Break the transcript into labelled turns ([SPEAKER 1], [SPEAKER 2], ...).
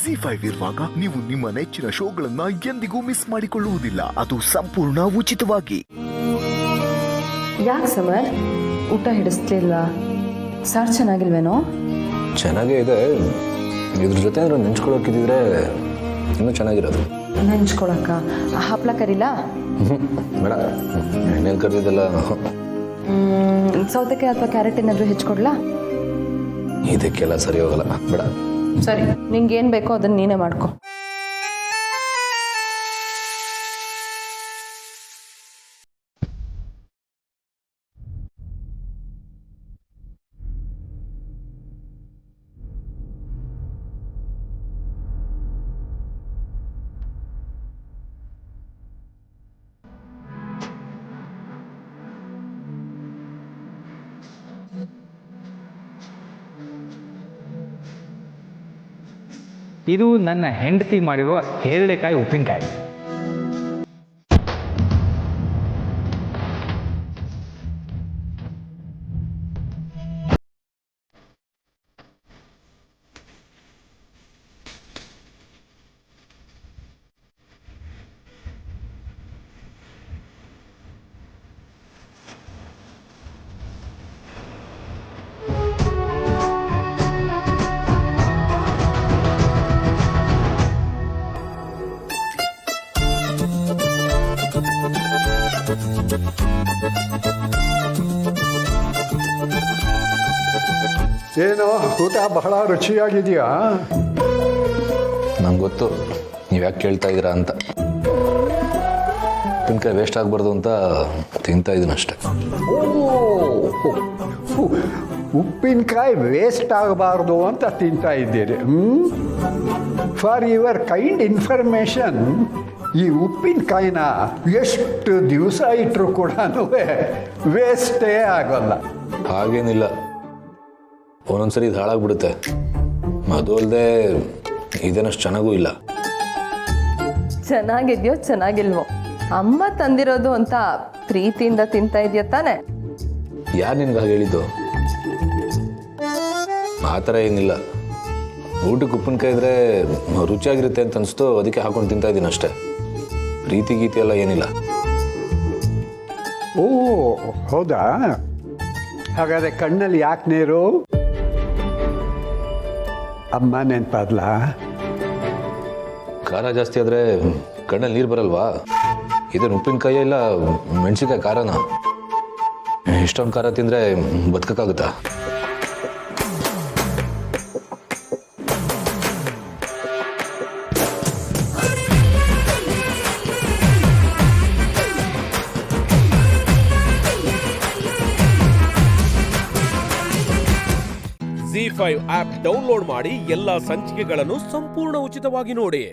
[SPEAKER 1] ZEE5 ಇರುವಾಗ ನೀವು ನಿಮ್ಮ ನೆಚ್ಚಿನ ಶೋಗಳನ್ನ ಎಂದಿಗೂ ಮಿಸ್ ಮಾಡಿಕೊಳ್ಳುವುದಿಲ್ಲ. ಅದು ಸಂಪೂರ್ಣ ಉಚಿತವಾಗಿ.
[SPEAKER 2] ಯಾಕೆ ಸಮರ್ ಊಟ ಹಿಡಿಸ್ಲಿಲ್ಲ? ಸಾರು ಚೆನ್ನಾಗಿಲ್ವೇನೋ?
[SPEAKER 3] ಚೆನ್ನಾಗೇ ಇದೆ. ಇದ್ರ ಜೊತೆ ಏನಾದ್ರು ನೆಂಚ್ಕೊಳಕ್ಕಿದ್ರೆ ಇನ್ನೂ ಚೆನ್ನಾಗಿರೋದು.
[SPEAKER 2] ನೆಂಚ್ಕೊಳಕ್ಕ ಹಪ್ಪಳ ಕರಿಲಾ?
[SPEAKER 3] ಬೇಡ, ಎಣ್ಣೆಲಿ ಕರಿಯೋದೆಲ್ಲ.
[SPEAKER 2] ಸೌತೆಕಾಯಿ ಅಥವಾ ಕ್ಯಾರೆಟ್ ಏನಾದರೂ ಹೆಚ್ಚಿಕೊಡ್ಲಾ?
[SPEAKER 3] ಇದಕ್ಕೆಲ್ಲ ಸರಿ ಹೋಗಲ್ಲ, ಬೇಡ.
[SPEAKER 2] ಸರಿ, ನಿಂಗೆ ಏನು ಬೇಕೋ ಅದನ್ನು ನೀನೇ ಮಾಡ್ಕೊ.
[SPEAKER 4] ಇದು ನನ್ನ ಹೆಂಡತಿ ಮಾಡಿರುವ ಹೇರಳೆಕಾಯಿ ಉಪ್ಪಿನಕಾಯಿ.
[SPEAKER 5] ಏನೋ ಊಟ ಬಹಳ ರುಚಿಯಾಗಿದೆಯಾ?
[SPEAKER 3] ನಂಗೆ ಗೊತ್ತು ನೀವು ಯಾಕೆ ಕೇಳ್ತಾ ಇದ್ದೀರಾ ಅಂತ. ಉಪ್ಪಿನಕಾಯಿ ವೇಸ್ಟ್ ಆಗಬಾರ್ದು ಅಂತ ತಿಂತಾ ಇದ್ದೀನಿ ಅಷ್ಟೆ.
[SPEAKER 5] ಉಪ್ಪಿನಕಾಯಿ ವೇಸ್ಟ್ ಆಗಬಾರ್ದು ಅಂತ ತಿಂತಾ ಇದ್ದೀರಿ. ಫಾರ್ ಯುವರ್ ಕೈಂಡ್ ಇನ್ಫಾರ್ಮೇಷನ್, ಈ ಉಪ್ಪಿನಕಾಯಿನ ಎಷ್ಟು ದಿವಸ ಇಟ್ಟರು ಕೂಡ ವೇಸ್ಟೇ ಆಗೋಲ್ಲ.
[SPEAKER 3] ಹಾಗೇನಿಲ್ಲ, ಒಂದೊಂದ್ಸರಿ ಇದು ಹಾಳಾಗ್ಬಿಡುತ್ತೆ. ಅದು ಅಲ್ಲದೆ ಇದೇನಷ್ಟು ಚೆನ್ನಾಗೂ ಇಲ್ಲ.
[SPEAKER 2] ಚೆನ್ನಾಗಿದ್ಯೋ ಚೆನ್ನಾಗಿಲ್ವೋ, ಅಮ್ಮ ತಂದಿರೋದು ಅಂತ ಪ್ರೀತಿಯಿಂದ ತಿಂತಾ ಇದೆಯಾ ತಾನೆ?
[SPEAKER 3] ಯಾರು ನಿನ್ಗೆ ಹಾಗೆ ಹೇಳಿದ್ದು? ಆ ಥರ ಏನಿಲ್ಲ. ಊಟಕ್ಕೆ ಉಪ್ಪಿನಕಾಯಿ ಇದ್ರೆ ರುಚಿಯಾಗಿರುತ್ತೆ ಅಂತ ಅನಿಸ್ತು, ಅದಕ್ಕೆ ಹಾಕೊಂಡು ತಿಂತಾ ಇದ್ದೀನಿ ಅಷ್ಟೇ. ಪ್ರೀತಿ ಗೀತಿ ಎಲ್ಲ ಏನಿಲ್ಲ.
[SPEAKER 5] ಓ ಹೌದಾ? ಹಾಗಾದರೆ ಕಣ್ಣಲ್ಲಿ ಯಾಕೆ ನೀರು? ಅಮ್ಮ ನೆನಪಾದ್ಲ?
[SPEAKER 3] ಖಾರ ಜಾಸ್ತಿ ಆದರೆ ಕಣ್ಣಲ್ಲಿ ನೀರು ಬರಲ್ವಾ? ಇದೇನು ಉಪ್ಪಿನಕಾಯಿ ಇಲ್ಲ ಮೆಣಸಿನ್ಕಾಯಿ ಖಾರನ? ಇಷ್ಟೊಂದು ಖಾರ ತಿಂದರೆ ಬದುಕಕ್ಕಾಗುತ್ತಾ?
[SPEAKER 6] ZEE5 ಆಪ್ ಡೌನ್ಲೋಡ್ ಮಾಡಿ ಎಲ್ಲಾ ಸಂಚಿಕೆಗಳನ್ನು ಸಂಪೂರ್ಣ ಉಚಿತವಾಗಿ ನೋಡಿ.